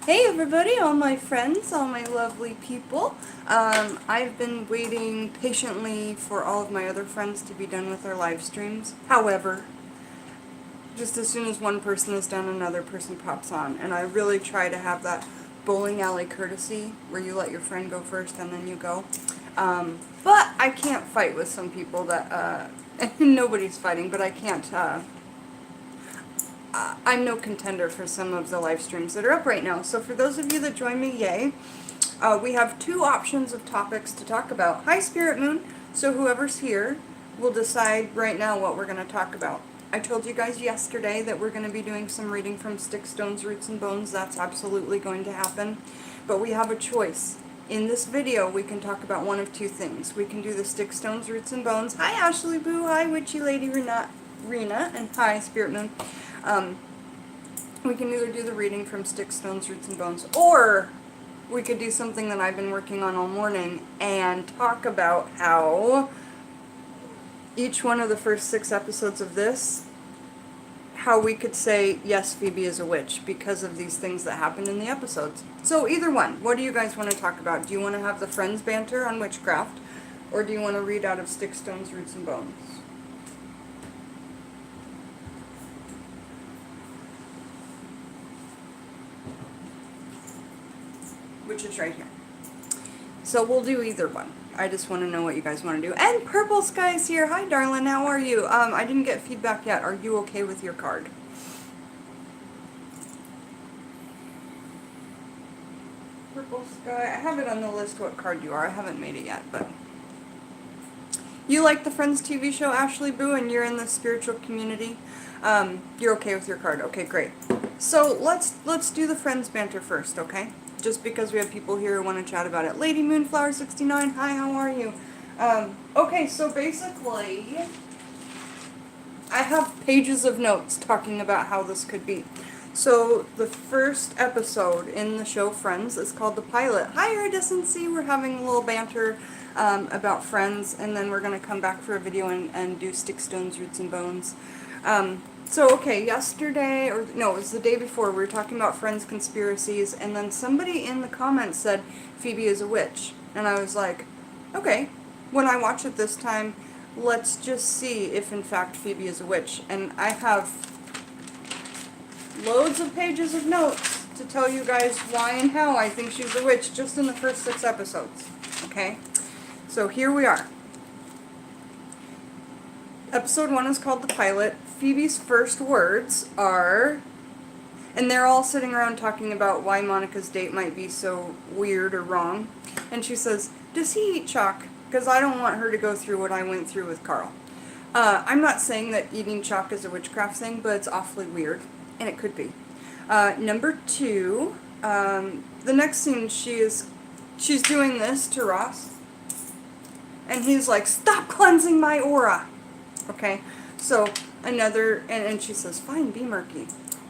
Hey everybody, all my friends, all my lovely people. I've been waiting patiently for all of my other friends to be done with their live streams. However, just as soon as one person is done, another person pops on. And I really try to have that bowling alley courtesy where you let your friend go first and then you go. But I can't fight with some people that, nobody's fighting, but I can't, I'm no contender for some of the live streams that are up right now. So for those of you that join me, yay. We have two options of topics to talk about. Hi, Spirit Moon. So whoever's here will decide right now what we're going to talk about. I told you guys yesterday that we're going to be doing some reading from Sticks, Stones, Roots, and Bones. That's absolutely going to happen. But we have a choice. In this video, we can talk about one of two things. We can do the Sticks, Stones, Roots, and Bones. Hi, Ashley Boo. Hi, Witchy Lady Rena. And hi, Spirit Moon. We can either do the reading from Sticks, Stones, Roots, and Bones, or we could do something that I've been working on all morning and talk about how each one of the first 6 episodes of this, how we could say, yes, Phoebe is a witch because of these things that happened in the episodes. So either one, what do you guys want to talk about? Do you want to have the friends banter on witchcraft, or do you want to read out of Sticks, Stones, Roots, and Bones? Which is right here. So we'll do either one. I just want to know what you guys want to do. And Purple Sky's here. Hi, darling. How are you? I didn't get feedback yet. Are you okay with your card? Purple Sky. I have it on the list what card you are. I haven't made it yet, but... You like the Friends TV show, Ashley Boo, and you're in the spiritual community. You're okay with your card. Okay, great. So let's do the Friends banter first, okay? Just because we have people here who want to chat about it. Lady Moonflower 69, hi, how are you? Okay, so basically, I have pages of notes talking about how this could be. So the first episode in the show Friends is called The Pilot. Hi, Iridescency, we're having a little banter about Friends, and then we're going to come back for a video and do Sticks, Stones, Roots, and Bones. So, okay, yesterday, or no, it was the day before, we were talking about Friends conspiracies, and then somebody in the comments said Phoebe is a witch. And I was like, okay, when I watch it this time, let's just see if in fact Phoebe is a witch. And I have loads of pages of notes to tell you guys why and how I think she's a witch just in the first 6 episodes. Okay? So here we are. Episode 1 is called The Pilot. Phoebe's first words are, and they're all sitting around talking about why Monica's date might be so weird or wrong. And she says, does he eat chalk? Because I don't want her to go through what I went through with Carl. I'm not saying that eating chalk is a witchcraft thing, but it's awfully weird. And it could be. Number 2, the next scene she's doing this to Ross. And he's like, stop cleansing my aura. Okay, so another, and she says, fine, be murky.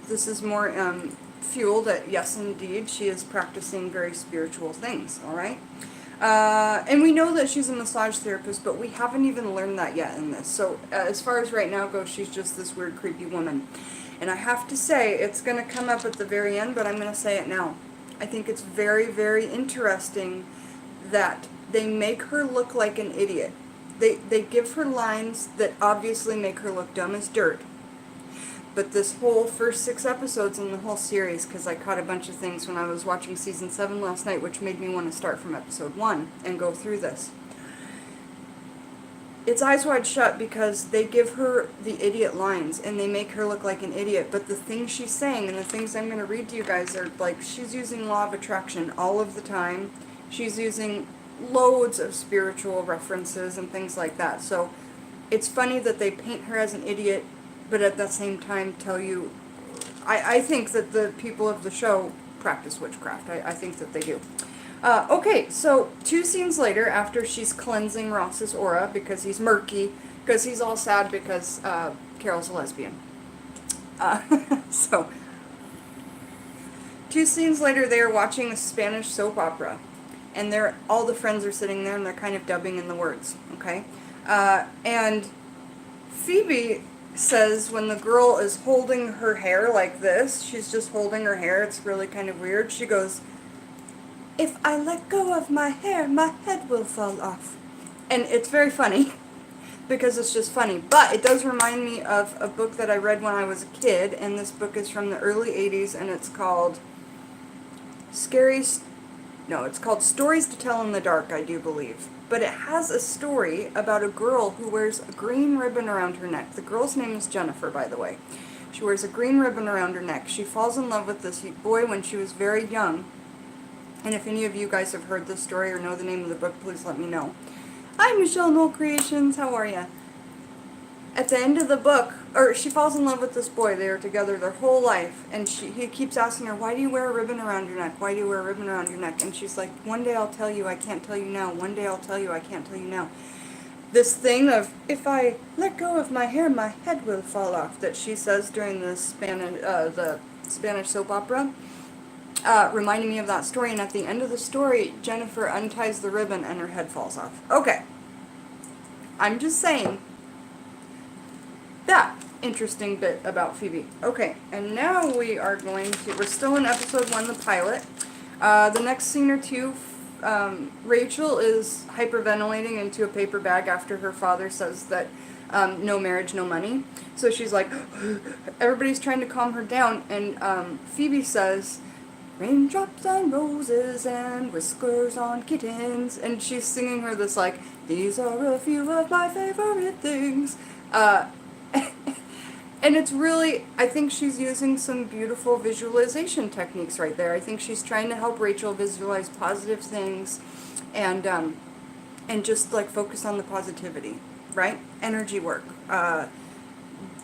This is more fuel that, yes, indeed, she is practicing very spiritual things, all right? And we know that she's a massage therapist, but we haven't even learned that yet in this. So as far as right now goes, she's just this weird, creepy woman. And I have to say, it's going to come up at the very end, but I'm going to say it now. I think it's very, very interesting that they make her look like an idiot. They give her lines that obviously make her look dumb as dirt. But this whole first 6 episodes in the whole series, because I caught a bunch of things when I was watching season 7 last night, which made me want to start from episode 1 and go through this. It's Eyes Wide Shut because they give her the idiot lines and they make her look like an idiot. But the things she's saying and the things I'm going to read to you guys are like, she's using law of attraction all of the time. She's using loads of spiritual references and things like that. So it's funny that they paint her as an idiot, but at the same time tell you, I think that the people of the show practice witchcraft. I think that they do. Okay, so 2 scenes later, after she's cleansing Ross's aura because he's murky, because he's all sad because Carol's a lesbian. So 2 scenes later, they are watching a Spanish soap opera. And all the friends are sitting there and they're kind of dubbing in the words, okay? And Phoebe says when the girl is holding her hair like this, she's just holding her hair, it's really kind of weird. She goes, "If I let go of my hair, my head will fall off." And it's very funny because it's just funny. But it does remind me of a book that I read when I was a kid, and this book is from the early 80s, and it's called it's called Stories to Tell in the Dark, I do believe. But it has a story about a girl who wears a green ribbon around her neck. The girl's name is Jennifer, by the way. She wears a green ribbon around her neck. She falls in love with this boy when she was very young. And if any of you guys have heard this story or know the name of the book, please let me know. Hi, Michelle Knoll Creations. How are ya? At the end of the book, she falls in love with this boy. They are together their whole life, and he keeps asking her, "Why do you wear a ribbon around your neck? Why do you wear a ribbon around your neck?" And she's like, "One day I'll tell you, I can't tell you now. One day I'll tell you, I can't tell you now." This thing of, "If I let go of my hair, my head will fall off," that she says during the Spanish soap opera, reminded me of that story. And at the end of the story, Jennifer unties the ribbon and her head falls off. Okay. I'm just saying that interesting bit about Phoebe. Okay, and now we're still in episode 1, the pilot. The next scene or two, Rachel is hyperventilating into a paper bag after her father says that no marriage, no money. So she's like, everybody's trying to calm her down, and Phoebe says, "Raindrops on roses and whiskers on kittens," and she's singing her this like, "These are a few of my favorite things." And it's really, I think she's using some beautiful visualization techniques right there. I think she's trying to help Rachel visualize positive things and just like focus on the positivity, right? Energy work,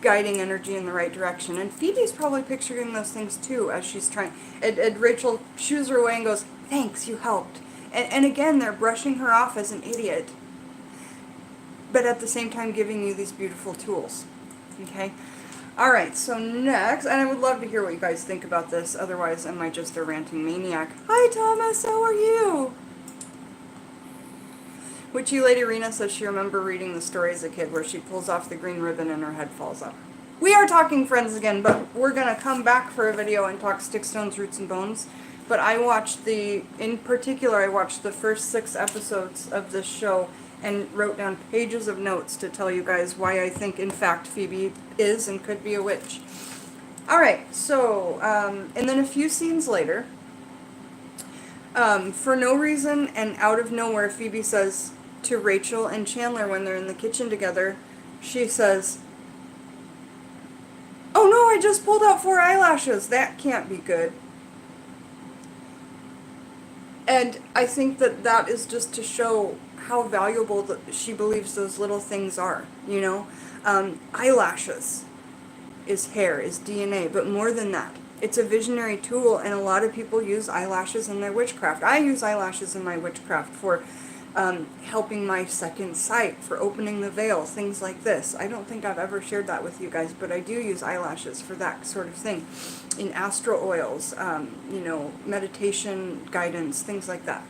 guiding energy in the right direction. And Phoebe's probably picturing those things too as she's trying. And Rachel shoos her away and goes, "Thanks, you helped." And again, they're brushing her off as an idiot, but at the same time giving you these beautiful tools. Okay? Alright, so next, and I would love to hear what you guys think about this, otherwise am I just a ranting maniac? Hi Thomas, how are you? Witchy Lady Rena says she remembers reading the story as a kid where she pulls off the green ribbon and her head falls off. We are talking Friends again, but we're going to come back for a video and talk Stick, Stones, Roots, and Bones. But I watched in particular, I watched the first 6 episodes of this show and wrote down pages of notes to tell you guys why I think, in fact, Phoebe is and could be a witch. Alright, so, and then a few scenes later, for no reason and out of nowhere, Phoebe says to Rachel and Chandler when they're in the kitchen together, she says, "Oh no, I just pulled out 4 eyelashes. That can't be good." And I think that is just to show how valuable she believes those little things are, you know? Eyelashes is hair, is DNA, but more than that. It's a visionary tool, and a lot of people use eyelashes in their witchcraft. I use eyelashes in my witchcraft for helping my second sight, for opening the veil, things like this. I don't think I've ever shared that with you guys, but I do use eyelashes for that sort of thing. In astral oils, you know, meditation guidance, things like that.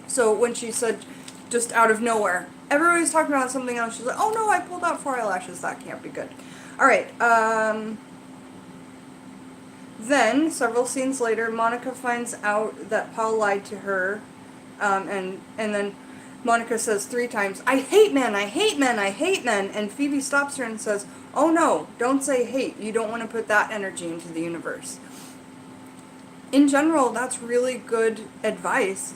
So when she said, just out of nowhere, everybody's talking about something else, she's like, "Oh no, I pulled out 4 eyelashes, that can't be good." Alright, then, several scenes later, Monica finds out that Paul lied to her, and then Monica says 3 times, "I hate men, I hate men, I hate men," and Phoebe stops her and says, "Oh no, don't say hate, you don't want to put that energy into the universe." In general, that's really good advice,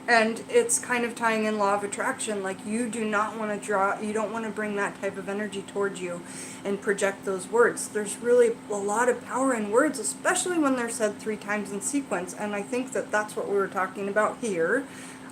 and it's kind of tying in law of attraction, like you do not want to you don't want to bring that type of energy towards you and project those words. There's really a lot of power in words, especially when they're said 3 times in sequence, and I think that that's what we were talking about here.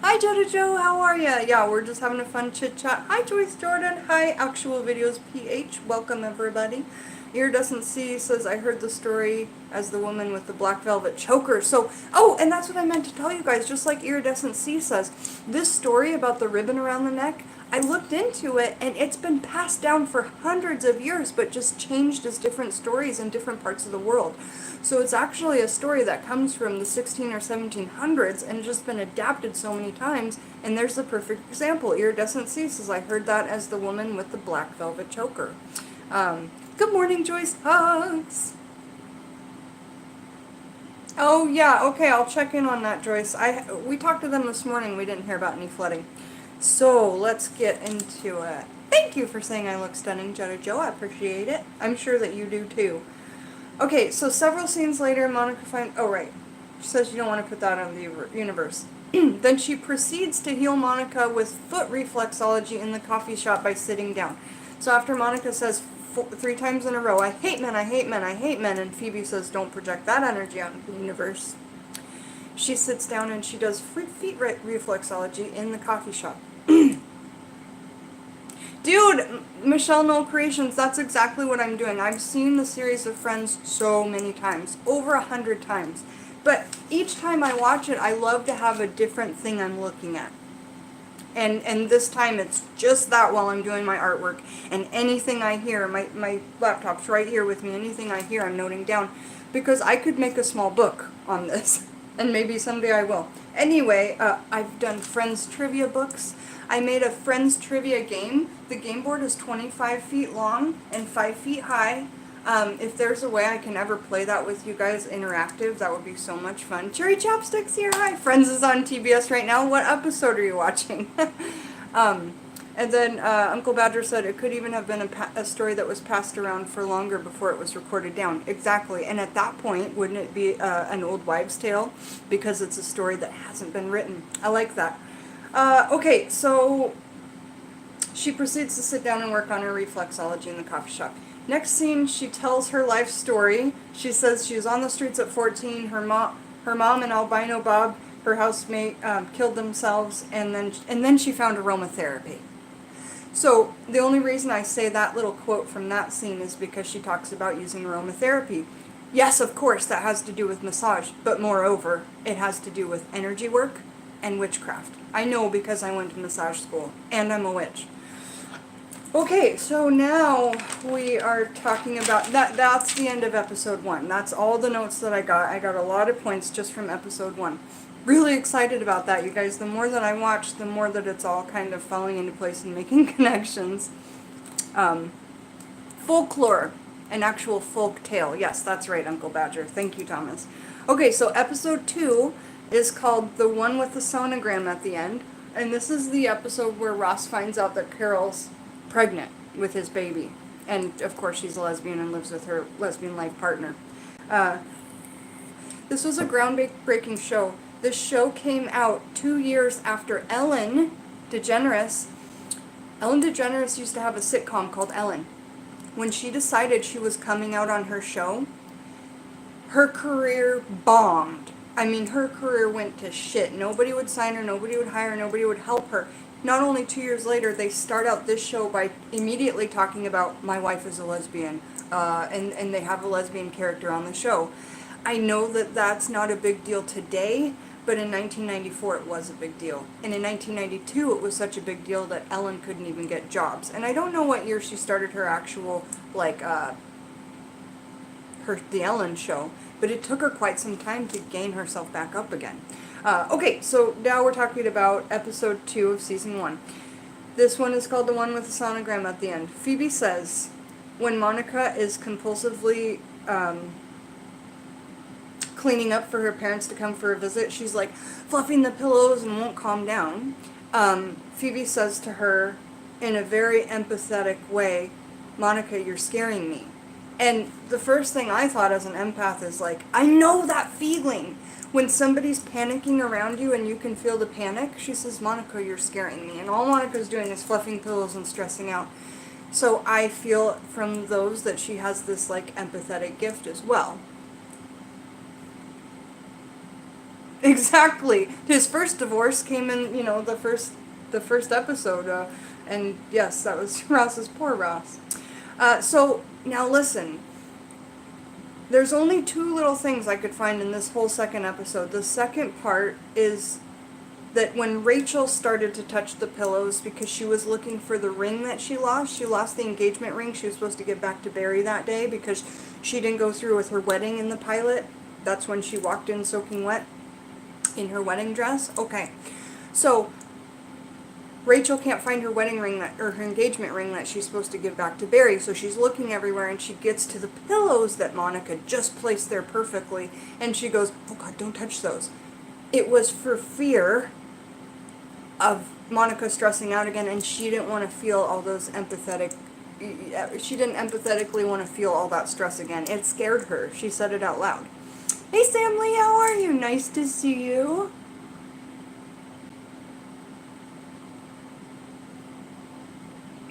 Hi Joda Joe, how are ya? Yeah, we're just having a fun chit chat. Hi Joyce Jordan, hi Actual Videos PH, welcome everybody. Iridescent C says, "I heard the story as the woman with the black velvet choker." So, oh, and that's what I meant to tell you guys, just like Iridescent C says, this story about the ribbon around the neck, I looked into it, and it's been passed down for hundreds of years, but just changed as different stories in different parts of the world. So it's actually a story that comes from the 16 or 1700s and just been adapted so many times, and there's the perfect example. Iridescent C says, "I heard that as the woman with the black velvet choker." Good morning, Joyce. Hugs. Oh, yeah, okay, I'll check in on that, Joyce. We talked to them this morning. We didn't hear about any flooding. So, let's get into it. Thank you for saying I look stunning, Jetta Joe. I appreciate it. I'm sure that you do, too. Okay, so several scenes later, Monica finds... Oh, right. She says you don't want to put that on the universe. Then she proceeds to heal Monica with foot reflexology in the coffee shop by sitting down. So after Monica says 3 times in a row, I hate men, I hate men, I hate men, and Phoebe says don't project that energy out into the universe, she sits down and she does feet reflexology in the coffee shop. Dude, Michelle Knoll Creations, that's exactly what I'm doing. I've seen the series of Friends so many times, over 100 times. But each time I watch it, I love to have a different thing I'm looking at. And this time it's just that while I'm doing my artwork. And anything I hear, my laptop's right here with me, anything I hear I'm noting down. Because I could make a small book on this. And maybe someday I will. Anyway, I've done Friends trivia books. I made a Friends trivia game. The game board is 25 feet long and 5 feet high. If there's a way I can ever play that with you guys interactive, that would be so much fun. Cherry Chopsticks here, hi. Friends is on TBS right now. What episode are you watching? And then Uncle Badger said it could even have been a story that was passed around for longer before it was recorded down. Exactly. And at that point, wouldn't it be an old wives' tale? Because it's a story that hasn't been written. I like that. Okay, so she proceeds to sit down and work on her reflexology in the coffee shop. Next scene, she tells her life story. She says she was on the streets at 14. Her mom and albino Bob, her housemate, killed themselves, and then she found aromatherapy. So the only reason I say that little quote from that scene is because she talks about using aromatherapy. Yes, of course, that has to do with massage, but moreover, it has to do with energy work and witchcraft. I know because I went to massage school, and I'm a witch. Okay, so now we are talking about that's the end of episode 1. That's all the notes that I got. I got a lot of points just from episode 1. Really excited about that, you guys. The more that I watch, the more that it's all kind of falling into place and making connections. Folklore, an actual folk tale. Yes, that's right, Uncle Badger. Thank you, Thomas. Okay, so episode 2 is called The One with the Sonogram at the End. And this is the episode where Ross finds out that Carol's pregnant with his baby. And, of course, she's a lesbian and lives with her lesbian life partner. This was a groundbreaking show. This show came out 2 years after Ellen DeGeneres. Ellen DeGeneres used to have a sitcom called Ellen. When she decided she was coming out on her show, her career bombed. I mean, her career went to shit. Nobody would sign her, nobody would hire her, nobody would help her. Not only 2 years later, they start out this show by immediately talking about my wife is a lesbian, and they have a lesbian character on the show. I know that that's not a big deal today, but in 1994 it was a big deal. And in 1992 it was such a big deal that Ellen couldn't even get jobs. And I don't know what year she started her actual, the Ellen show, but it took her quite some time to gain herself back up again. Okay, so now we're talking about episode 2 of season 1. This one is called The One with the Sonogram at the End. Phoebe says, when Monica is compulsively cleaning up for her parents to come for a visit, she's like fluffing the pillows and won't calm down. Phoebe says to her in a very empathetic way, Monica, you're scaring me. And the first thing I thought as an empath is like, I know that feeling. When somebody's panicking around you and you can feel the panic, she says, Monica, you're scaring me. And all Monica's doing is fluffing pillows and stressing out. So I feel from those that she has this like empathetic gift as well. Exactly. His first divorce came in, the first episode. And yes, that was Ross's poor Ross. So now listen. There's only 2 little things I could find in this whole second episode. The second part is that when Rachel started to touch the pillows because she was looking for the ring that she lost the engagement ring she was supposed to give back to Barry that day because she didn't go through with her wedding in the pilot. That's when she walked in soaking wet in her wedding dress. Okay, so Rachel can't find her wedding ring or her engagement ring that she's supposed to give back to Barry, so she's looking everywhere and she gets to the pillows that Monica just placed there perfectly, and she goes, oh God, don't touch those. It was for fear of Monica stressing out again, and she didn't want to feel all those she didn't empathetically want to feel all that stress again. It scared her. She said it out loud. Hey Sam Lee, how are you? Nice to see you.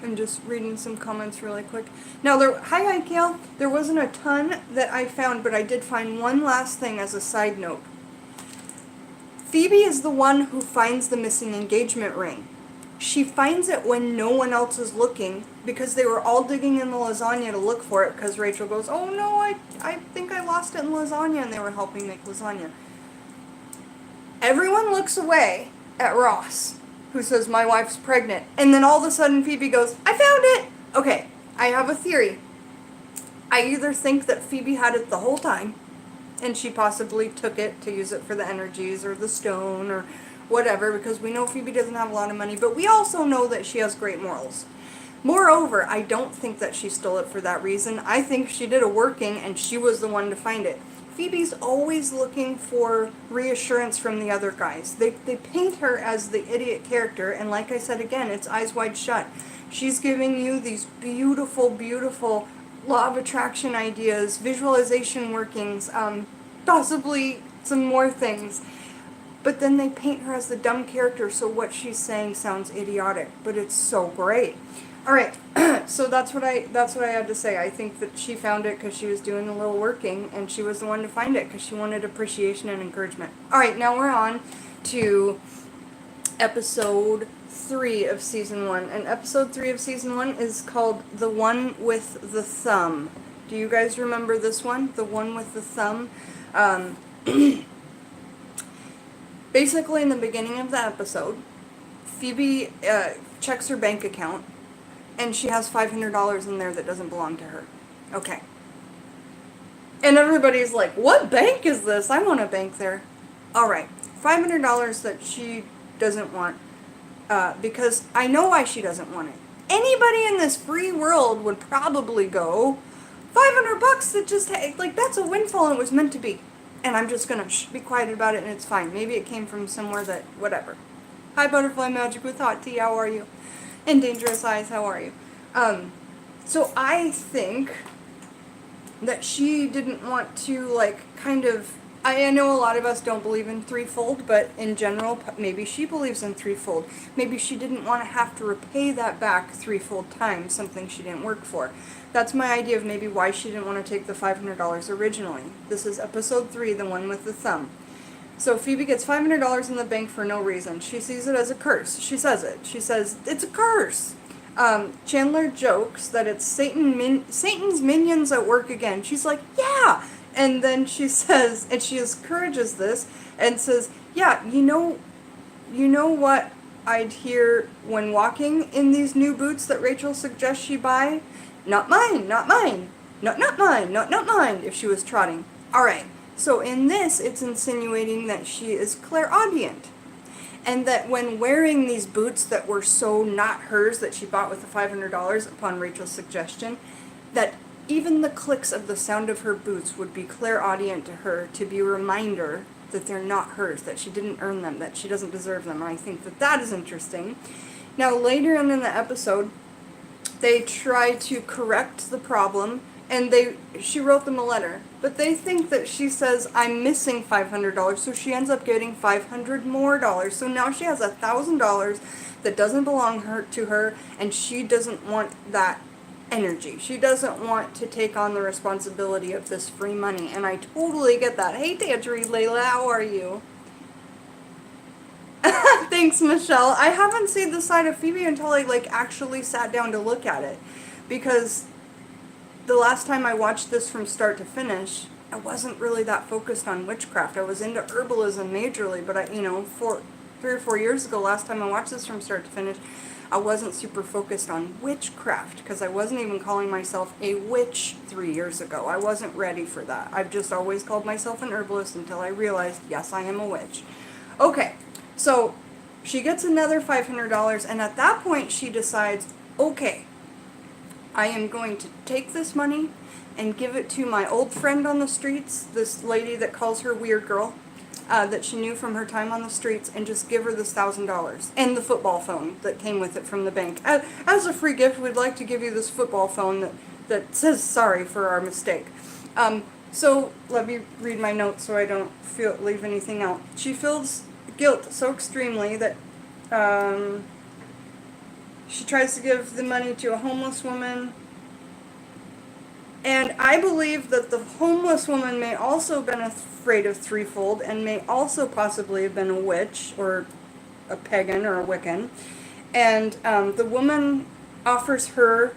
I'm just reading some comments really quick. Now, hi Kale. There wasn't a ton that I found, but I did find one last thing as a side note. Phoebe is the one who finds the missing engagement ring. She finds it when no one else is looking, because they were all digging in the lasagna to look for it, because Rachel goes, oh no, I think I lost it in lasagna, and they were helping make lasagna. Everyone looks away at Ross, who says, my wife's pregnant. And then all of a sudden Phoebe goes, I found it! Okay, I have a theory. I either think that Phoebe had it the whole time, and she possibly took it to use it for the energies or the stone or whatever, because we know Phoebe doesn't have a lot of money, but we also know that she has great morals. Moreover, I don't think that she stole it for that reason. I think she did a working and she was the one to find it. Phoebe's always looking for reassurance from the other guys. They paint her as the idiot character, and like I said again, it's eyes wide shut. She's giving you these beautiful, beautiful law of attraction ideas, visualization workings, possibly some more things. But then they paint her as the dumb character, so what she's saying sounds idiotic, but it's so great. All right, so that's what I had to say. I think that she found it because she was doing a little working, and she was the one to find it because she wanted appreciation and encouragement. All right, now we're on to episode 3 of season 1, and episode 3 of season 1 is called The One with the Thumb. Do you guys remember this one? The One with the Thumb? Basically, in the beginning of the episode, Phoebe checks her bank account, and she has $500 in there that doesn't belong to her. Okay. And everybody's like, what bank is this? I want a bank there. All right. $500 that she doesn't want, because I know why she doesn't want it. Anybody in this free world would probably go, $500 that just, like, that's a windfall and it was meant to be. And I'm just going to be quiet about it and it's fine. Maybe it came from somewhere that, whatever. Hi, Butterfly Magic with Hot Tea, how are you? And Dangerous Eyes, how are you? So I think that she didn't want to, like, kind of, I know a lot of us don't believe in threefold, but in general, maybe she believes in threefold. Maybe she didn't want to have to repay that back threefold times, something she didn't work for. That's my idea of maybe why she didn't want to take the $500 originally. This is episode 3, The One with the Thumb. So Phoebe gets $500 in the bank for no reason. She sees it as a curse. She says it. She says, it's a curse. Chandler jokes that it's Satan's minions at work again. She's like, yeah. And then she says, and she encourages this, and says, yeah, you know what I'd hear when walking in these new boots that Rachel suggests she buy? Not mine, not mine. Not mine, not mine, if she was trotting. All right. So in this, it's insinuating that she is clairaudient. And that when wearing these boots that were so not hers that she bought with the $500 upon Rachel's suggestion, that even the clicks of the sound of her boots would be clairaudient to her to be a reminder that they're not hers, that she didn't earn them, that she doesn't deserve them. And I think that that is interesting. Now, later on in the episode, they try to correct the problem, and she wrote them a letter. But they think that she says, I'm missing $500, so she ends up getting $500 more dollars. So now she has $1,000 that doesn't belong to her, and she doesn't want that energy. She doesn't want to take on the responsibility of this free money, and I totally get that. Hey, Tangerine Layla, how are you? Thanks, Michelle. I haven't seen the side of Phoebe until I, like, actually sat down to look at it, because the last time I watched this from start to finish, I wasn't really that focused on witchcraft. I was into herbalism majorly, but 3 or 4 years ago, last time I watched this from start to finish, I wasn't super focused on witchcraft, because I wasn't even calling myself a witch 3 years ago. I wasn't ready for that. I've just always called myself an herbalist until I realized, yes, I am a witch. Okay, so She gets another $500, and at that point she decides, okay, I am going to take this money and give it to my old friend on the streets, this lady that calls her Weird Girl, that she knew from her time on the streets, and just give her this $1,000 and the football phone that came with it from the bank. As a free gift, we'd like to give you this football phone that says sorry for our mistake. So let me read my notes so I don't leave anything out. She feels guilt so extremely that she tries to give the money to a homeless woman. And I believe that the homeless woman may also have been afraid of threefold and may also possibly have been a witch or a pagan or a Wiccan. And the woman offers her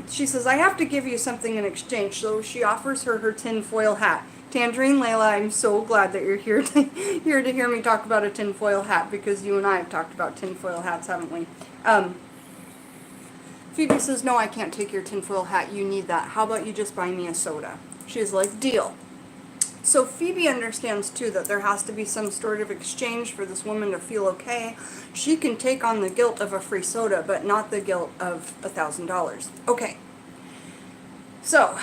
she says, I have to give you something in exchange. So she offers her tinfoil hat. Tangerine Layla, I'm so glad that you're here to hear me talk about a tinfoil hat, because you and I have talked about tinfoil hats, haven't we? Phoebe says, no, I can't take your tinfoil hat. You need that. How about you just buy me a soda? She's like, deal. So Phoebe understands, too, that there has to be some sort of exchange for this woman to feel okay. She can take on the guilt of a free soda, but not the guilt of $1,000. Okay. So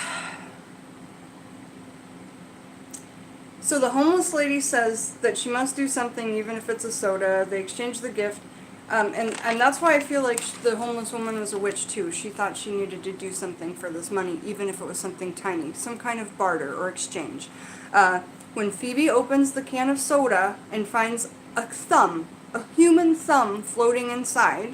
the homeless lady says that she must do something, even if it's a soda. They exchange the gift. And that's why I feel like the homeless woman was a witch, too. She thought she needed to do something for this money, even if it was something tiny. Some kind of barter or exchange. When Phoebe opens the can of soda and finds a human thumb floating inside,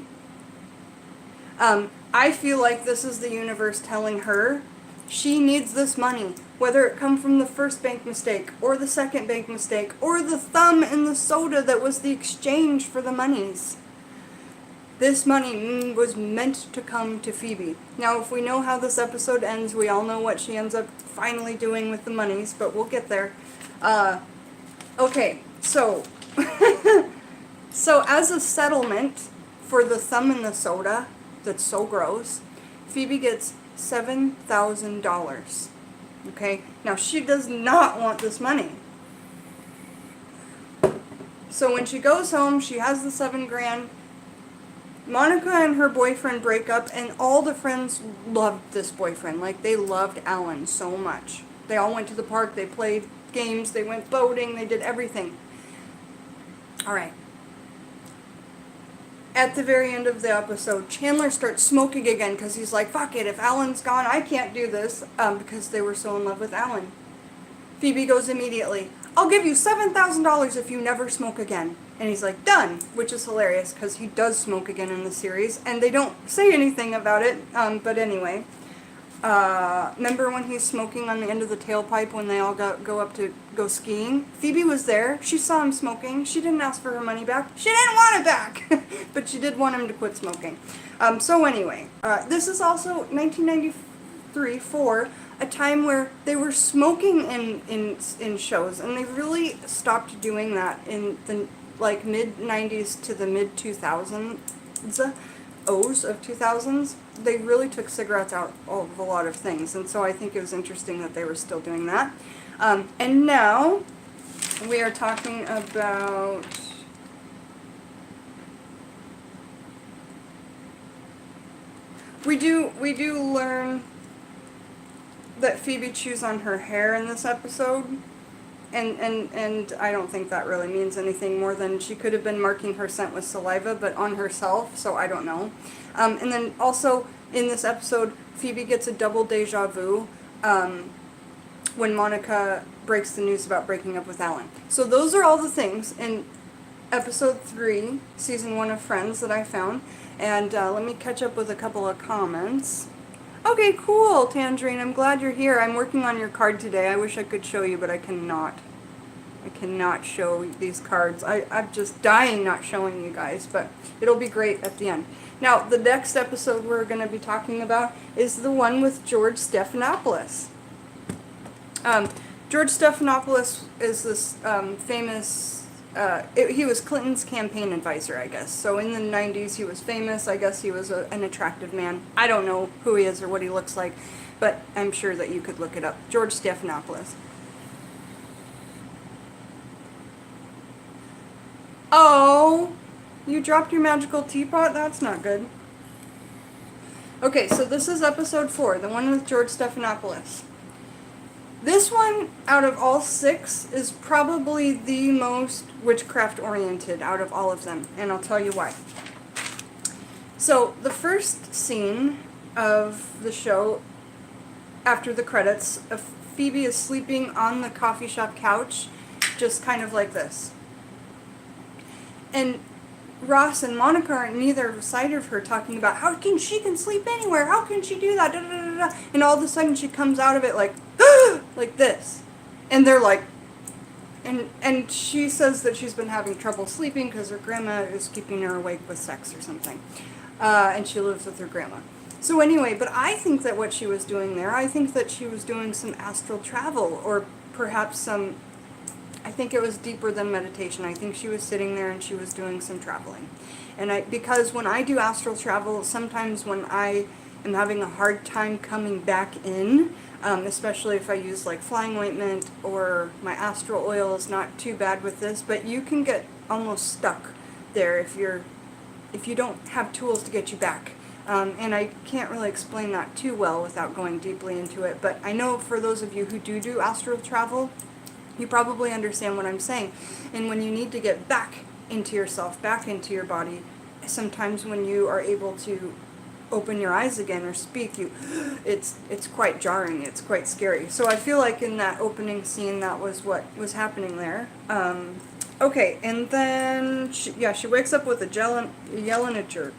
I feel like this is the universe telling her she needs this money. Whether it come from the first bank mistake, or the second bank mistake, or the thumb in the soda that was the exchange for the monies. This money was meant to come to Phoebe. Now, if we know how this episode ends, we all know what she ends up finally doing with the monies, but we'll get there. Okay, so as a settlement for the thumb in the soda, that's so gross, Phoebe gets $7,000. Okay, now she does not want this money. So when she goes home, she has the $7,000. Monica and her boyfriend break up, and all the friends loved this boyfriend. Like, they loved Alan so much. They all went to the park, they played games, they went boating, they did everything. Alright. At the very end of the episode, Chandler starts smoking again, because he's like, fuck it, if Alan's gone, I can't do this, because they were so in love with Alan. Phoebe goes immediately, I'll give you $7,000 if you never smoke again. And he's like, done, which is hilarious because he does smoke again in the series, and they don't say anything about it, but anyway. Remember when he's smoking on the end of the tailpipe when they all go up to go skiing? Phoebe was there. She saw him smoking. She didn't ask for her money back. She didn't want it back, but she did want him to quit smoking. So anyway, this is also 1993-4, a time where they were smoking in shows, and they really stopped doing that in the mid-90s to the mid-2000s, O's of 2000s. They really took cigarettes out of a lot of things, and so I think it was interesting that they were still doing that. And now we are talking about we do learn that Phoebe chews on her hair in this episode. And I don't think that really means anything more than she could have been marking her scent with saliva, but on herself, so I don't know. And then also, in this episode, Phoebe gets a double deja vu when Monica breaks the news about breaking up with Alan. So those are all the things in episode 3, season 1 of Friends that I found. And let me catch up with a couple of comments. Okay, cool, Tangerine. I'm glad you're here. I'm working on your card today. I wish I could show you, but I cannot. I cannot show these cards. I'm just dying not showing you guys, but it'll be great at the end. Now, the next episode we're going to be talking about is the one with George Stephanopoulos. George Stephanopoulos is this famous... he was Clinton's campaign advisor, I guess. So in the 90s, he was famous. I guess he was an attractive man. I don't know who he is or what he looks like, but I'm sure that you could look it up. George Stephanopoulos. Oh, You dropped your magical teapot? That's not good. Okay, so this is episode 4, the one with George Stephanopoulos. This one, out of all 6, is probably the most witchcraft-oriented out of all of them, and I'll tell you why. So, the first scene of the show, after the credits, Phoebe is sleeping on the coffee shop couch, just kind of like this. And Ross and Monica are on neither side of her talking about how she can sleep anywhere, how can she do that, da, da, da, da. And all of a sudden she comes out of it like, like this. And they're like, and she says that she's been having trouble sleeping because her grandma is keeping her awake with sex or something. And she lives with her grandma. So anyway, but I think that what she was doing there, I think that she was doing some astral travel, or perhaps some, I think it was deeper than meditation. I think she was sitting there and she was doing some traveling. And because when I do astral travel, sometimes when I am having a hard time coming back in, especially if I use like flying ointment or my astral oil is not too bad with this, but you can get almost stuck there if you don't have tools to get you back. And I can't really explain that too well without going deeply into it, but I know for those of you who do astral travel, you probably understand what I'm saying. And when you need to get back into yourself, back into your body, sometimes when you are able to open your eyes again or speak, it's quite jarring, it's quite scary. So I feel like in that opening scene, that was what was happening there. Okay, and then, she wakes up with a yell and a jerk.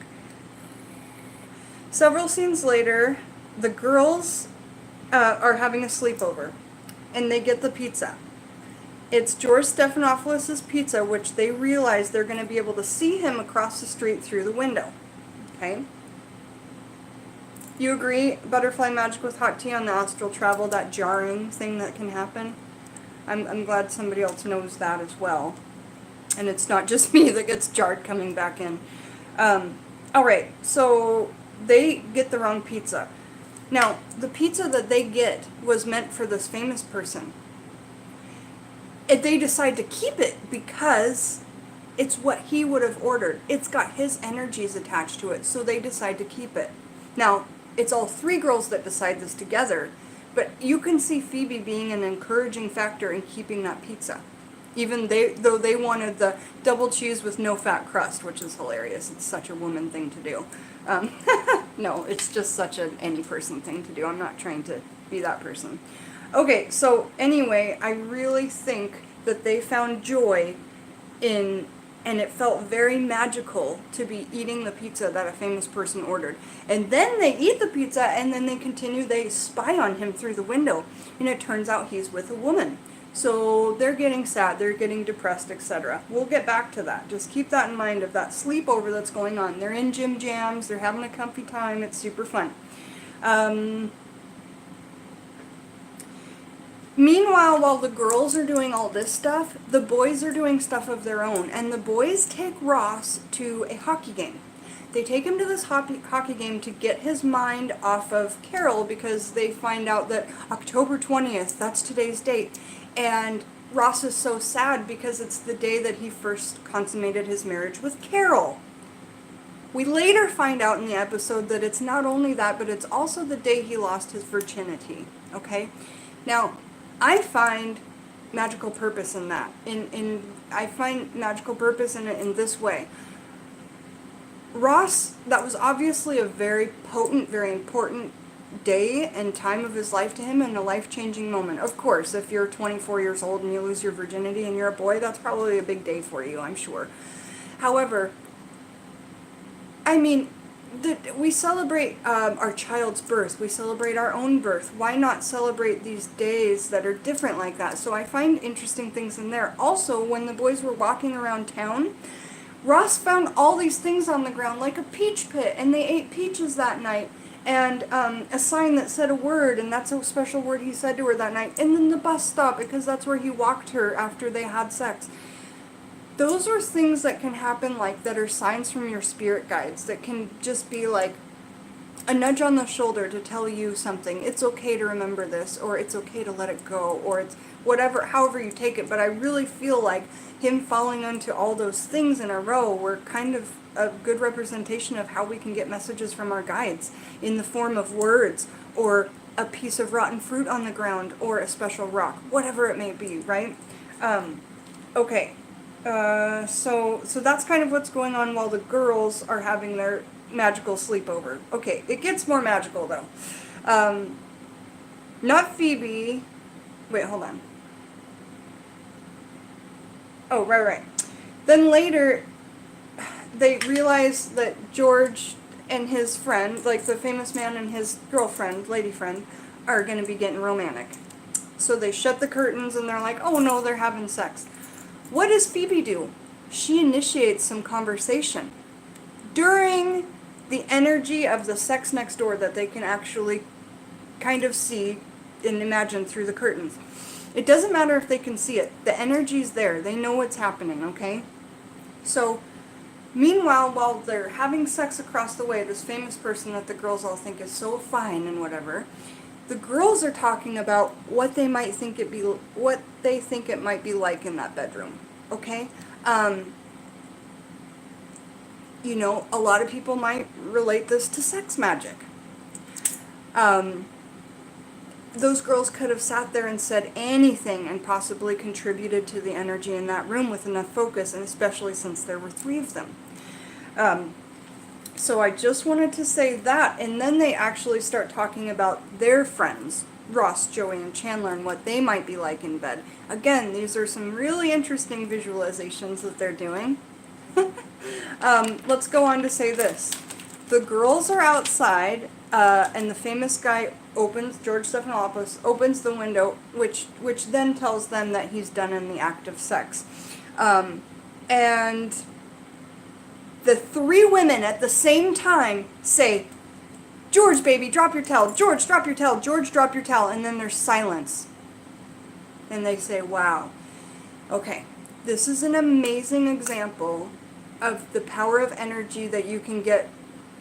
Several scenes later, the girls are having a sleepover, and they get the pizza. It's George Stephanopoulos' pizza, which they realize they're going to be able to see him across the street through the window. Okay? You agree, butterfly magic with hot tea on the astral travel, that jarring thing that can happen? I'm glad somebody else knows that as well. And it's not just me that gets jarred coming back in. Alright, so they get the wrong pizza. Now, the pizza that they get was meant for this famous person. And they decide to keep it because it's what he would have ordered. It's got his energies attached to it, so they decide to keep it. Now, it's all 3 girls that decide this together, but you can see Phoebe being an encouraging factor in keeping that pizza. Even though they wanted the double cheese with no fat crust, which is hilarious. It's such a woman thing to do. No, it's just such an any person thing to do. I'm not trying to be that person. Okay, so anyway, I really think that they found joy in, and it felt very magical to be eating the pizza that a famous person ordered. And then they eat the pizza, and then they spy on him through the window, and it turns out he's with a woman. So they're getting sad, they're getting depressed, etc. We'll get back to that. Just keep that in mind of that sleepover that's going on. They're in gym jams, they're having a comfy time, it's super fun. Meanwhile, while the girls are doing all this stuff, the boys are doing stuff of their own. And the boys take Ross to a hockey game. They take him to this hockey game to get his mind off of Carol because they find out that October 20th, that's today's date. And Ross is so sad because it's the day that he first consummated his marriage with Carol. We later find out in the episode that it's not only that, but it's also the day he lost his virginity. Okay? Now, I find magical purpose in that. I find magical purpose in it in this way. Ross, that was obviously a very potent, very important day and time of his life to him and a life-changing moment. Of course, if you're 24 years old and you lose your virginity and you're a boy, that's probably a big day for you, I'm sure. However, I mean, we celebrate our child's birth. We celebrate our own birth. Why not celebrate these days that are different like that? So I find interesting things in there. Also, when the boys were walking around town, Ross found all these things on the ground, like a peach pit, and they ate peaches that night, and a sign that said a word, and that's a special word he said to her that night, and then the bus stop, because that's where he walked her after they had sex. Those are things that can happen, like, that are signs from your spirit guides, that can just be like, a nudge on the shoulder to tell you something. It's okay to remember this, or it's okay to let it go, or it's whatever, however you take it. But I really feel like him falling onto all those things in a row were kind of a good representation of how we can get messages from our guides in the form of words, or a piece of rotten fruit on the ground, or a special rock, whatever it may be, right? Okay. So that's kind of what's going on while the girls are having their magical sleepover. Okay, it gets more magical though. Not Phoebe. Wait, hold on. Oh, right. Then later, they realize that George and his friend, like the famous man and his girlfriend, lady friend, are going to be getting romantic. So they shut the curtains and they're like, oh no, they're having sex. What does Phoebe do? She initiates some conversation during the energy of the sex next door that they can actually kind of see and imagine through the curtains. It doesn't matter if they can see it. The energy's there. They know what's happening, okay? So, meanwhile, while they're having sex across the way, this famous person that the girls all think is so fine and whatever, the girls are talking about what they think it might be like in that bedroom, okay? You know, a lot of people might relate this to sex magic. Those girls could have sat there and said anything and possibly contributed to the energy in that room with enough focus, and especially since there were 3 of them. So I just wanted to say that, and then they actually start talking about their friends, Ross, Joey, and Chandler, and what they might be like in bed. Again, these are some really interesting visualizations that they're doing. Let's go on to say this. The girls are outside, and the famous guy George Stephanopoulos opens the window, which then tells them that he's done in the act of sex. And the 3 women at the same time say, George, baby, drop your towel. George, drop your towel. George, drop your towel. And then there's silence. And they say, wow. Okay, this is an amazing example of the power of energy that you can get,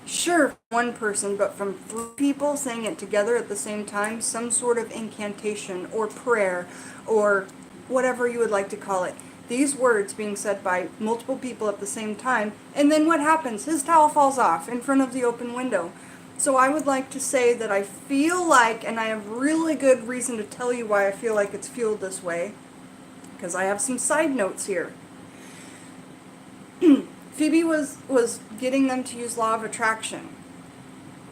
sure, from one person, but from 3 people saying it together at the same time, some sort of incantation or prayer or whatever you would like to call it. These words being said by multiple people at the same time, and then what happens? His towel falls off in front of the open window. So I would like to say that I feel like, and I have really good reason to tell you why I feel like it's fueled this way, because I have some side notes here. Phoebe was getting them to use law of attraction.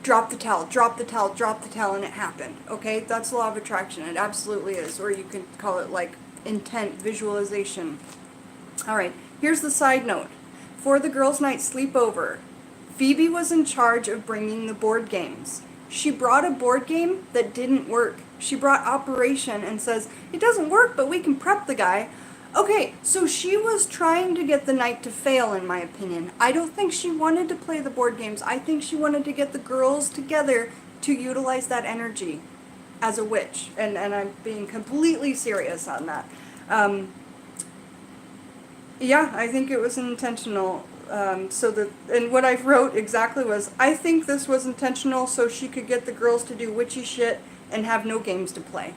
Drop the towel, drop the towel, drop the towel, and it happened. Okay, that's law of attraction. It absolutely is. Or you could call it like intent, visualization. Alright, here's the side note. For the girls' night sleepover, Phoebe was in charge of bringing the board games. She brought a board game that didn't work. She brought Operation and says, it doesn't work, but we can prep the guy. Okay, so she was trying to get the night to fail, in my opinion. I don't think she wanted to play the board games. I think she wanted to get the girls together to utilize that energy as a witch. And I'm being completely serious on that. Yeah, I think it was intentional. And what I wrote exactly was, I think this was intentional so she could get the girls to do witchy shit and have no games to play.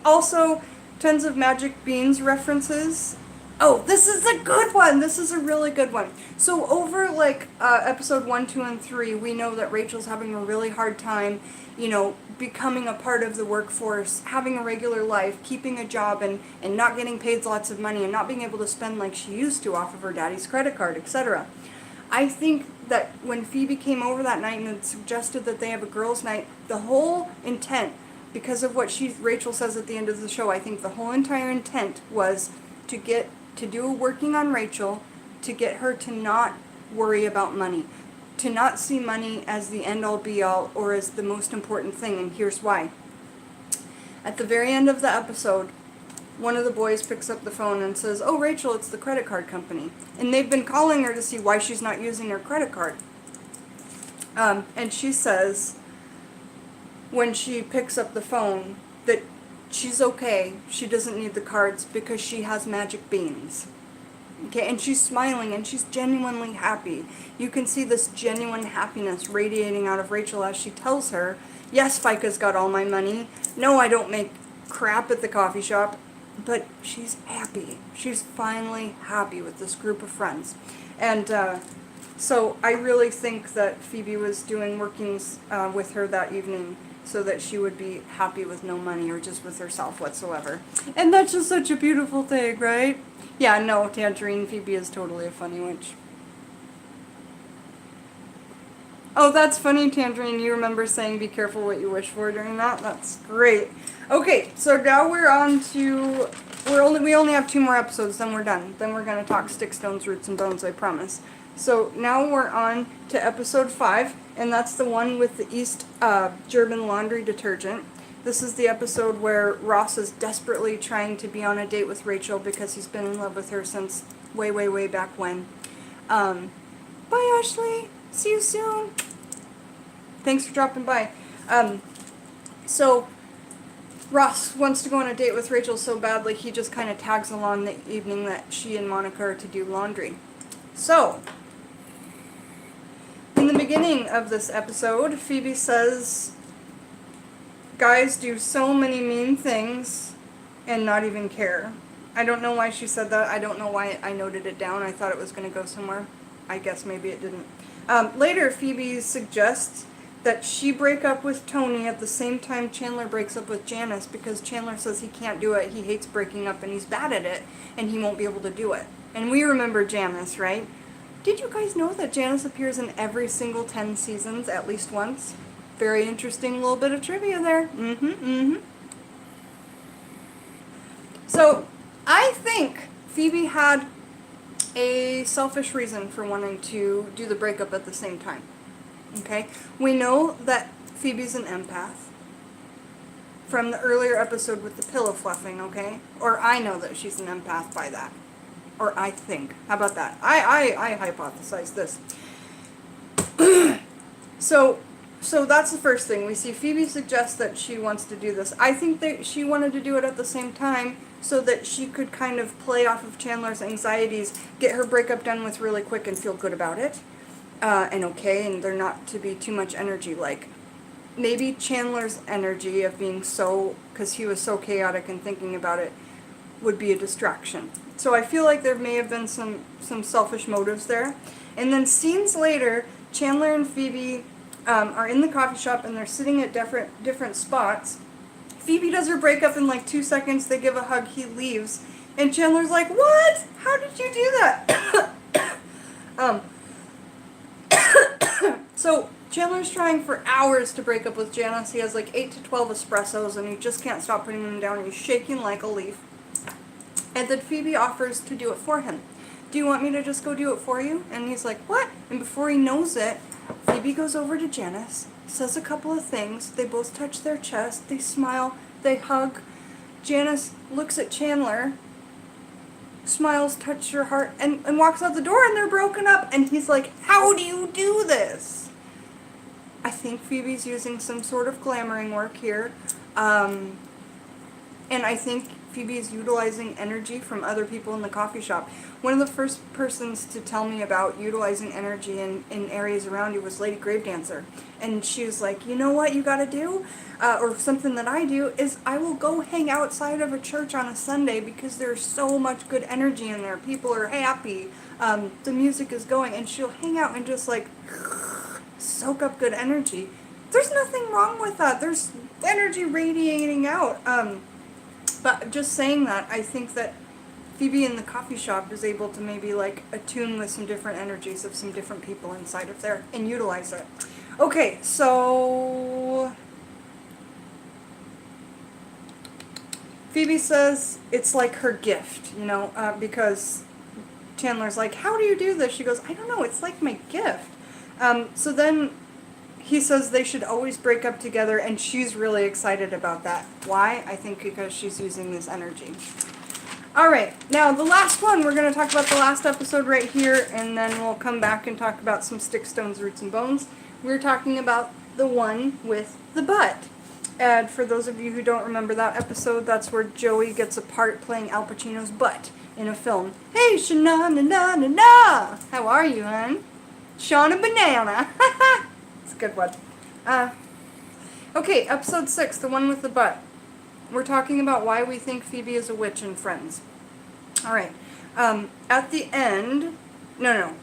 Also, tons of magic beans references. Oh, this is a good one. This is a really good one. So over episode 1, 2, and 3, we know that Rachel's having a really hard time, becoming a part of the workforce, having a regular life, keeping a job, and not getting paid lots of money, and not being able to spend like she used to off of her daddy's credit card, etc. I think that when Phoebe came over that night and suggested that they have a girls' night, the whole intent, because of what Rachel says at the end of the show, I think the whole entire intent was to do a working on Rachel, to get her to not worry about money, to not see money as the end-all be-all or as the most important thing, and here's why. At the very end of the episode, one of the boys picks up the phone and says, oh, Rachel, it's the credit card company. And they've been calling her to see why she's not using her credit card. And she says, when she picks up the phone, that she's okay, she doesn't need the cards because she has magic beans. Okay, and she's smiling and she's genuinely happy. You can see this genuine happiness radiating out of Rachel as she tells her, yes, FICA's got all my money. No, I don't make crap at the coffee shop. But she's happy. She's finally happy with this group of friends. And so I really think that Phoebe was doing workings with her that evening so that she would be happy with no money or just with herself whatsoever. And that's just such a beautiful thing, right? Yeah, no, Tangerine, Phoebe is totally a funny witch. Oh, that's funny, Tangerine. You remember saying be careful what you wish for during that? That's great. Okay, so now we're on to... We only have 2 more episodes, then we're done. Then we're going to talk Sticks, Stones, Roots, and Bones, I promise. So now we're on to episode 5, and that's the one with the East German laundry detergent. This is the episode where Ross is desperately trying to be on a date with Rachel because he's been in love with her since way, way, way back when. Bye, Ashley. See you soon. Thanks for dropping by. So Ross wants to go on a date with Rachel so badly he just kind of tags along the evening that she and Monica are to do laundry. So, in the beginning of this episode, Phoebe says, guys do so many mean things and not even care. I don't know why she said that. I don't know why I noted it down. I thought it was going to go somewhere. I guess maybe it didn't. Later, Phoebe suggests that she break up with Tony at the same time Chandler breaks up with Janice because Chandler says he can't do it, he hates breaking up, and he's bad at it, and he won't be able to do it. And we remember Janice, right? Did you guys know that Janice appears in every single 10 seasons at least once? Very interesting little bit of trivia there. So, I think Phoebe had a selfish reason for wanting to do the breakup at the same time. Okay? We know that Phoebe's an empath from the earlier episode with the pillow fluffing, okay? Or I know that she's an empath by that. Or I think. How about that? I hypothesize this. So that's the first thing. We see Phoebe suggest that she wants to do this. I think that she wanted to do it at the same time so that she could kind of play off of Chandler's anxieties, get her breakup done with really quick and feel good about it. And there not to be too much energy. Like, maybe Chandler's energy of being so, because he was so chaotic and thinking about it, would be a distraction. So I feel like there may have been some selfish motives there. And then scenes later, Chandler and Phoebe are in the coffee shop and they're sitting at different spots. Phoebe does her breakup in like 2 seconds, they give a hug, he leaves. And Chandler's like, what? How did you do that? So Chandler's trying for hours to break up with Janice. He has like 8 to 12 espressos and he just can't stop putting them down. He's shaking like a leaf. And then Phoebe offers to do it for him. Do you want me to just go do it for you? And he's like, what? And before he knows it, Phoebe goes over to Janice, says a couple of things. They both touch their chest. They smile. They hug. Janice looks at Chandler, smiles, touches her heart, and walks out the door, and they're broken up. And he's like, how do you do this? I think Phoebe's using some sort of glamoring work here. And I think Phoebe's utilizing energy from other people in the coffee shop. One of the first persons to tell me about utilizing energy in areas around you was Lady Gravedancer. And she was like, you know what you gotta do? Or something that I do is I will go hang outside of a church on a Sunday because there's so much good energy in there. People are happy. The music is going. And she'll hang out and just like soak up good energy. There's nothing wrong with that. There's energy radiating out. But just saying that, I think that Phoebe in the coffee shop is able to maybe like attune with some different energies of some different people inside of there and utilize it. Okay, so Phoebe says it's like her gift, you know, because Chandler's like, how do you do this? She goes, I don't know, it's like my gift. So then he says they should always break up together, and she's really excited about that. Why? I think because she's using this energy. Alright, now the last one, we're going to talk about the last episode right here, and then we'll come back and talk about some Sticks, Stones, Roots, and Bones. We're talking about the one with the butt. And for those of you who don't remember that episode, that's where Joey gets a part playing Al Pacino's butt. in a film. Hey, Sha-na-na-na-na-na! How are you, hon? Shauna Banana. It's a good one. Okay, episode 6, the one with the butt. We're talking about why we think Phoebe is a witch in Friends. Alright. At the end... No.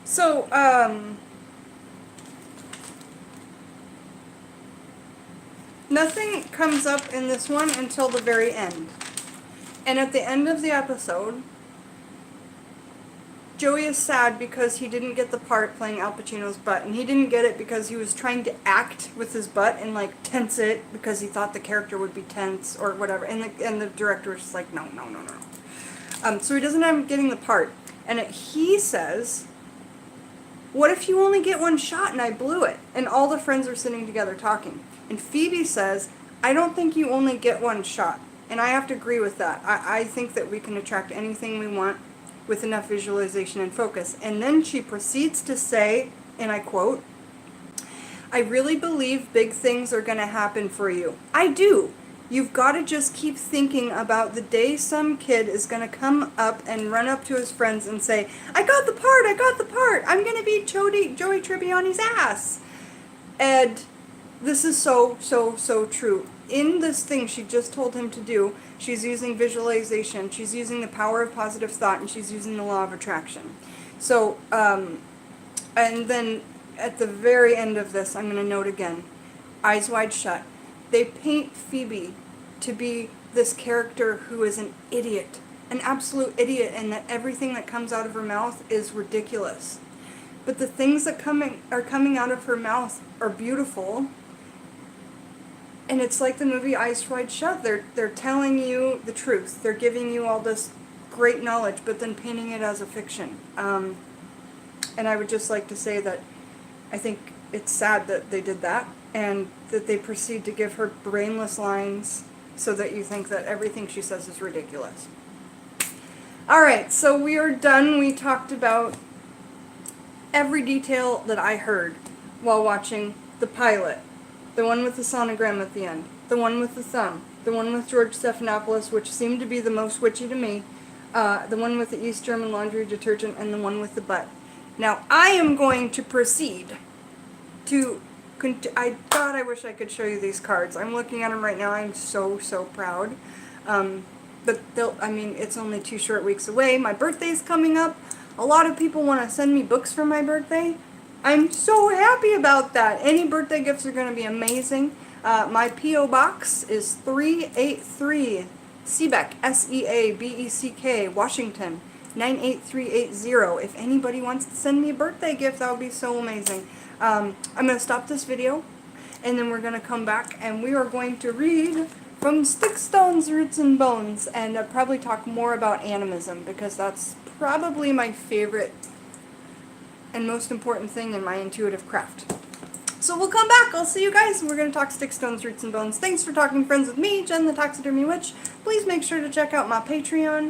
So, nothing comes up in this one until the very end. And at the end of the episode, Joey is sad because he didn't get the part playing Al Pacino's butt. And he didn't get it because he was trying to act with his butt and, like, tense it because he thought the character would be tense or whatever. And the director was just like, no. So he doesn't end up getting the part. And he says, what if you only get one shot and I blew it? And all the friends are sitting together talking. And Phoebe says, I don't think you only get one shot. And I have to agree with that. I think that we can attract anything we want with enough visualization and focus. And then she proceeds to say, and I quote, I really believe big things are going to happen for you. I do. You've got to just keep thinking about the day some kid is going to come up and run up to his friends and say, I got the part, I'm going to beat Joey Tribbiani's ass. And this is so true. In this thing she just told him to do, she's using visualization, she's using the power of positive thought, and she's using the law of attraction. So, and then at the very end of this, I'm going to note again, Eyes Wide Shut. They paint Phoebe to be this character who is an idiot, an absolute idiot, and that everything that comes out of her mouth is ridiculous. But the things that are coming out of her mouth are beautiful. And it's like the movie Eyes Wide Shut. They're telling you the truth. They're giving you all this great knowledge, but then painting it as a fiction. And I would just like to say that I think it's sad that they did that, and that they proceed to give her brainless lines so that you think that everything she says is ridiculous. Alright, so we are done. We talked about every detail that I heard while watching the pilot. The one with the sonogram at the end. The one with the thumb. The one with George Stephanopoulos, which seemed to be the most witchy to me. The one with the East German laundry detergent, and the one with the butt. Now, I am going to proceed to... God, I wish I could show you these cards. I'm looking at them right now. I'm so proud. But it's only 2 short weeks away. My birthday's coming up. A lot of people want to send me books for my birthday. I'm so happy about that. Any birthday gifts are going to be amazing. My P.O. Box is 383 Seebeck, Seabeck, Washington, 98380. If anybody wants to send me a birthday gift, that would be so amazing. I'm going to stop this video, and then we're going to come back, and we are going to read from Sticks, Stones, Roots, and Bones, and probably talk more about animism, because that's probably my favorite and most important thing in my intuitive craft. So we'll come back. I'll see you guys. We're going to talk Sticks, Stones, Roots, and Bones. Thanks for talking friends with me, Jen the Taxidermy Witch. Please make sure to check out my Patreon.